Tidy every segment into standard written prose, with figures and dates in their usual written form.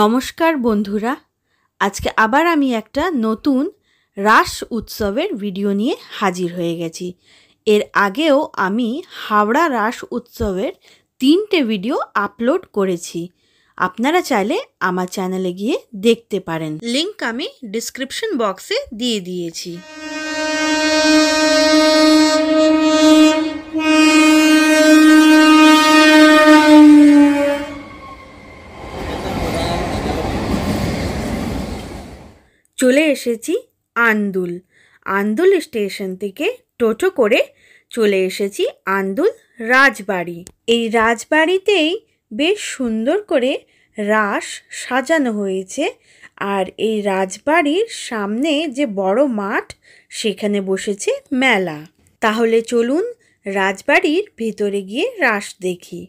নমস্কার বন্ধুরা, আজকে আবার আমি একটা নতুন রাস উৎসবের ভিডিও নিয়ে হাজির হয়ে গেছি। এর আগেও আমি হাওড়া রাস উৎসবের 3টে ভিডিও আপলোড করেছি। আপনারা চাইলে আমার চ্যানেলে গিয়ে দেখতে পারেন, লিংক আমি ডিসক্রিপশন বক্সে দিয়ে দিয়েছি। চলে এসেছি আন্দুল। আন্দুল স্টেশন থেকে টোটো করে চলে এসেছি আন্দুল রাজবাড়ি। এই রাজবাড়িতেই বেশ সুন্দর করে রাস সাজানো হয়েছে। আর এই রাজবাড়ির সামনে যে বড় মাঠ, সেখানে বসেছে মেলা। তাহলে চলুন রাজবাড়ির ভেতরে গিয়ে রাস দেখি।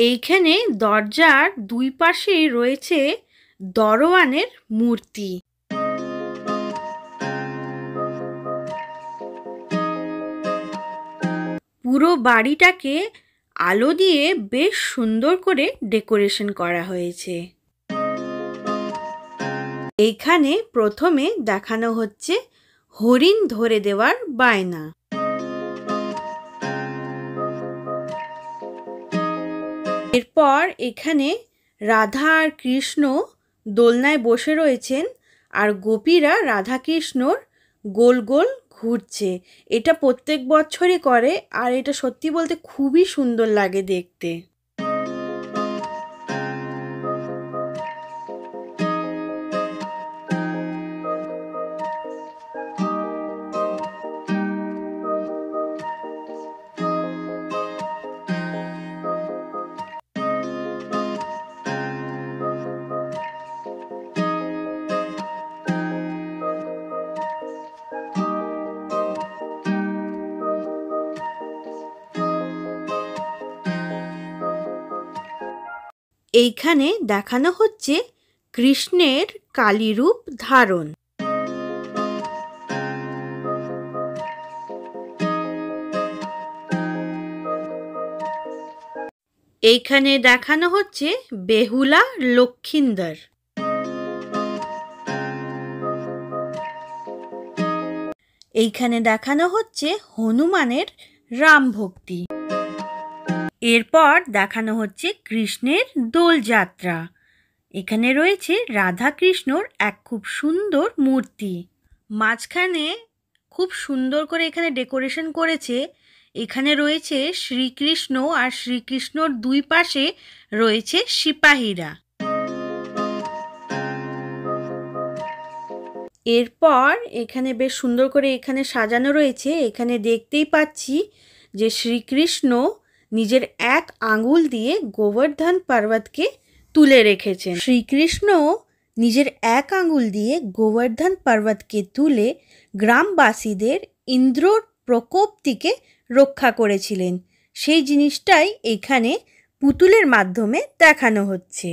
এইখানে দরজার দুই পাশেই রয়েছে দরওয়ানের মূর্তি। পুরো বাড়িটাকে আলো দিয়ে বেশ সুন্দর করে ডেকোরেশন করা হয়েছে। এইখানে প্রথমে দেখানো হচ্ছে হরিণ ধরে দেওয়ার বায়না। এরপর এখানে রাধা আর কৃষ্ণ দোলনায় বসে রয়েছেন, আর গোপীরা রাধা কৃষ্ণর গোল গোল ঘুরছে। এটা প্রত্যেক বছরই করে, আর এটা সত্যি বলতে খুবই সুন্দর লাগে দেখতে। এইখানে দেখানো হচ্ছে কৃষ্ণের কালীরূপ ধারণ। এইখানে দেখানো হচ্ছে বেহুলা লক্ষিন্দর। এইখানে দেখানো হচ্ছে হনুমানের রাম ভক্তি। এরপর দেখানো হচ্ছে কৃষ্ণের দোলযাত্রা। এখানে রয়েছে রাধা কৃষ্ণর এক খুব সুন্দর মূর্তি। মাঝখানে খুব সুন্দর করে এখানে ডেকোরেশন করেছে। এখানে রয়েছে শ্রীকৃষ্ণ, আর শ্রীকৃষ্ণর দুই পাশে রয়েছে সিপাহীরা। এরপর এখানে বেশ সুন্দর করে এখানে সাজানো রয়েছে। এখানে দেখতেই পাচ্ছি যে শ্রীকৃষ্ণ নিজের এক আঙুল দিয়ে গোবর্ধন পর্বতকে তুলে রেখেছেন। শ্রীকৃষ্ণ নিজের এক আঙুল দিয়ে গোবর্ধন পর্বতকে তুলে গ্রামবাসীদের ইন্দ্রর প্রকোপ থেকে রক্ষা করেছিলেন। সেই জিনিসটাই এখানে পুতুলের মাধ্যমে দেখানো হচ্ছে।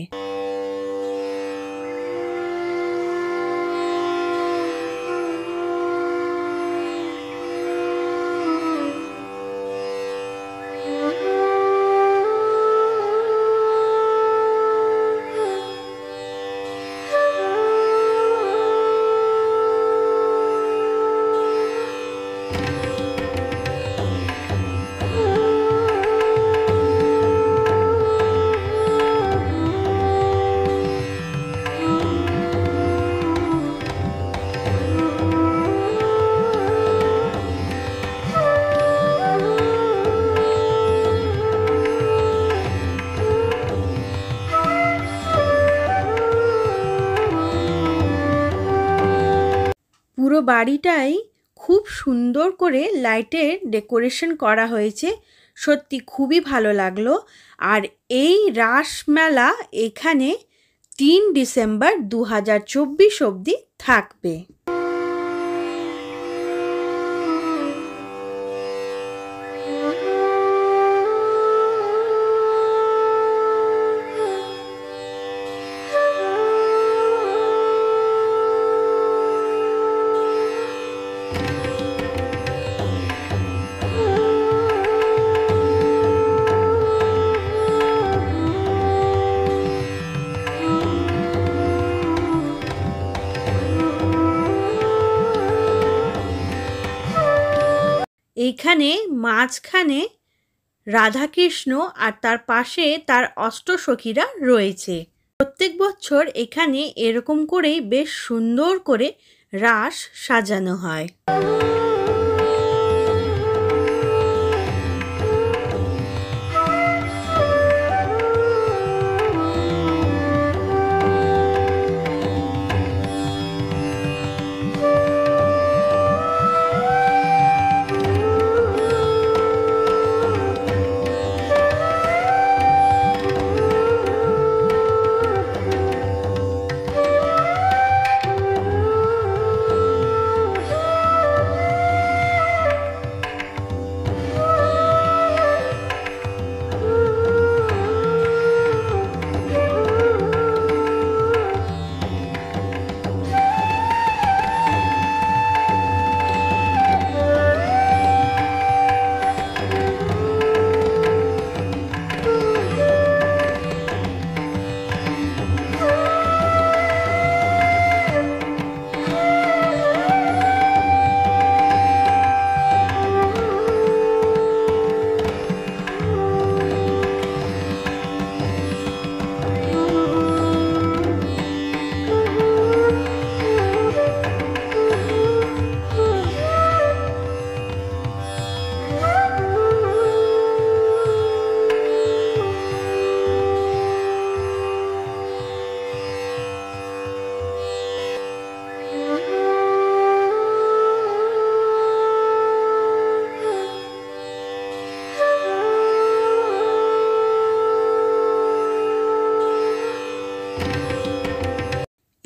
পুরো বাড়িটাই খুব সুন্দর করে লাইটের ডেকোরেশন করা হয়েছে। সত্যি খুবই ভালো লাগলো। আর এই রাসমেলা এখানে 3 ডিসেম্বর 2024 অবধি থাকবে। এইখানে মাঝখানে রাধাকৃষ্ণ আর তার পাশে তার অষ্টসখীরা রয়েছে। প্রত্যেক বছর এখানে এরকম করেই বেশ সুন্দর করে রাস সাজানো হয়।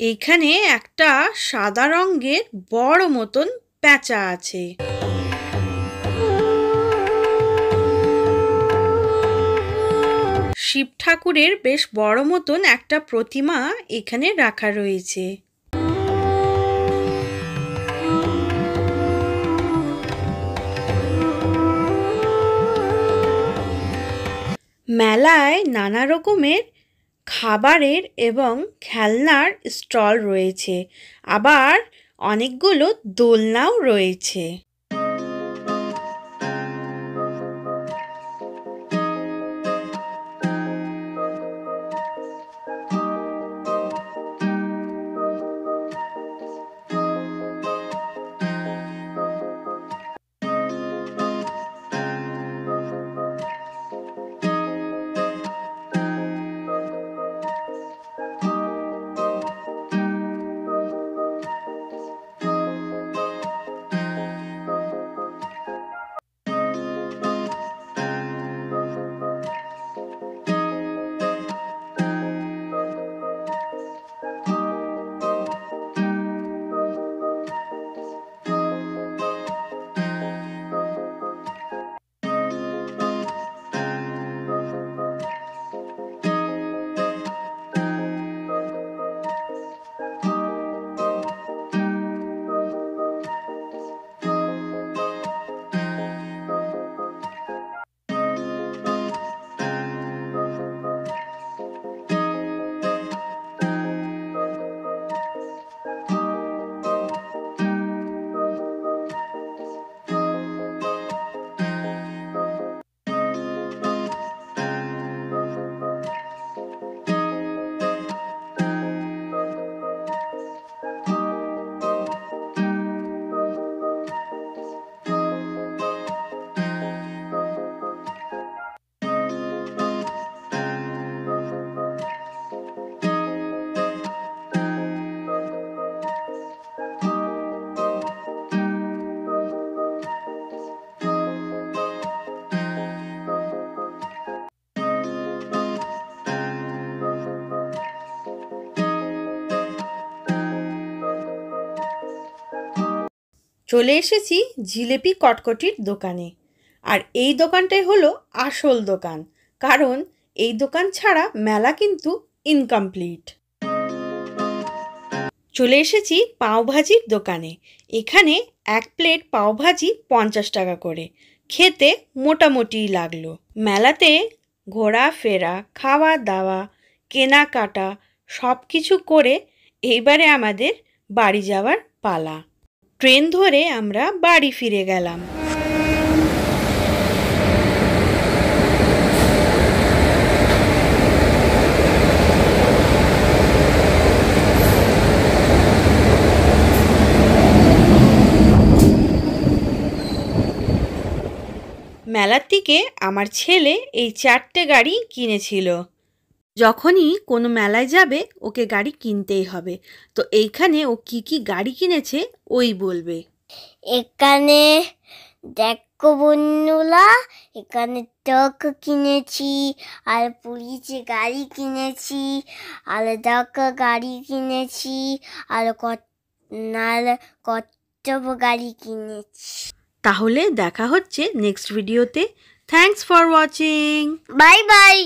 এইখানে একটা সাদা রঙের বড় মতন প্যাঁচা আছে। শিব ঠাকুরের বেশ বড় মতন একটা প্রতিমা এখানে রাখা রয়েছে। মেলায় নানা রকমের খাবারের এবং খেলনার স্টল রয়েছে, আবার অনেকগুলো দোলনাও রয়েছে। চলে এসেছি জিলেপি কটকটির দোকানে। আর এই দোকানটাই হলো আসল দোকান, কারণ এই দোকান ছাড়া মেলা কিন্তু ইনকমপ্লিট। চলে এসেছি পাওভাজির দোকানে। এখানে এক প্লেট পাওভাজি 50 টাকা করে, খেতে মোটামুটি লাগলো। মেলাতে ঘোরাফেরা, খাওয়া দাওয়া, কেনাকাটা সব কিছু করে এইবারে আমাদের বাড়ি যাওয়ার পালা। ট্রেন ধরে আমরা বাড়ি ফিরে গেলাম। মেলার থেকে আমার ছেলে এই 4টে গাড়ি কিনেছিল। যখনই কোনো মেলায় যাবে ওকে গাড়ি কিনতেই হবে। তো এইখানে ও কি কি গাড়ি কিনেছে ওই বলবে। এখানে দেখো বন্ধুরা, এখানে ট্রাক কিনেছি, আর পুলিশে গাড়ি কিনেছি, আর দেখো গাড়ি কিনেছি, আর কচ্ছপ গাড়ি কিনেছি। তাহলে দেখা হচ্ছে নেক্সট ভিডিওতে। Thanks for watching. Bye bye.